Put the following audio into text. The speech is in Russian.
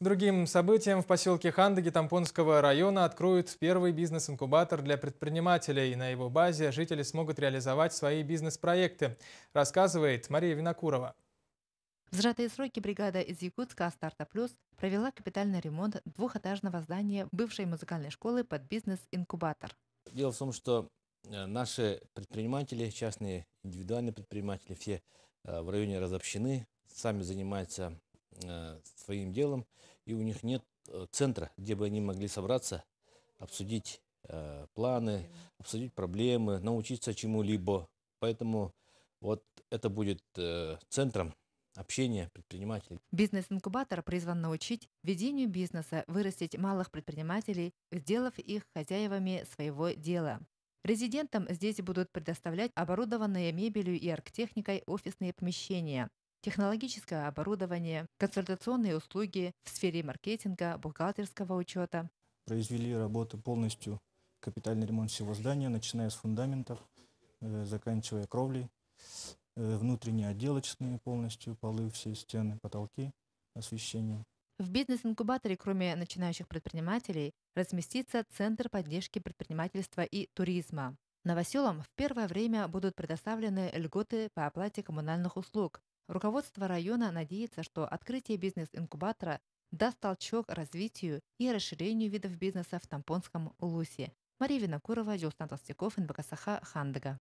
Другим событием в поселке Хандаги Тампонского района откроют первый бизнес-инкубатор для предпринимателей. На его базе жители смогут реализовать свои бизнес-проекты, рассказывает Мария Винокурова. В сжатые сроки бригада из Якутска «Старта Плюс» провела капитальный ремонт двухэтажного здания бывшей музыкальной школы под бизнес-инкубатор. Дело в том, что наши предприниматели, частные индивидуальные предприниматели, все в районе разобщены, сами занимаются своим делом, и у них нет центра, где бы они могли собраться, обсудить планы, обсудить проблемы, научиться чему-либо. Поэтому вот это будет центром общения предпринимателей. Бизнес-инкубатор призван научить ведению бизнеса, вырастить малых предпринимателей, сделав их хозяевами своего дела. Резидентам здесь будут предоставлять оборудованные мебелью и архтехникой офисные помещения, технологическое оборудование, консультационные услуги в сфере маркетинга, бухгалтерского учета. Произвели работу полностью, капитальный ремонт всего здания, начиная с фундаментов, заканчивая кровлей, внутренние отделочные полностью, полы, все стены, потолки, освещение. В бизнес-инкубаторе, кроме начинающих предпринимателей, разместится Центр поддержки предпринимательства и туризма. Новоселам в первое время будут предоставлены льготы по оплате коммунальных услуг. Руководство района надеется, что открытие бизнес-инкубатора даст толчок развитию и расширению видов бизнеса в Тампонском улусе. Мария Винокурова, Толстяков, НБК Саха, Хандага.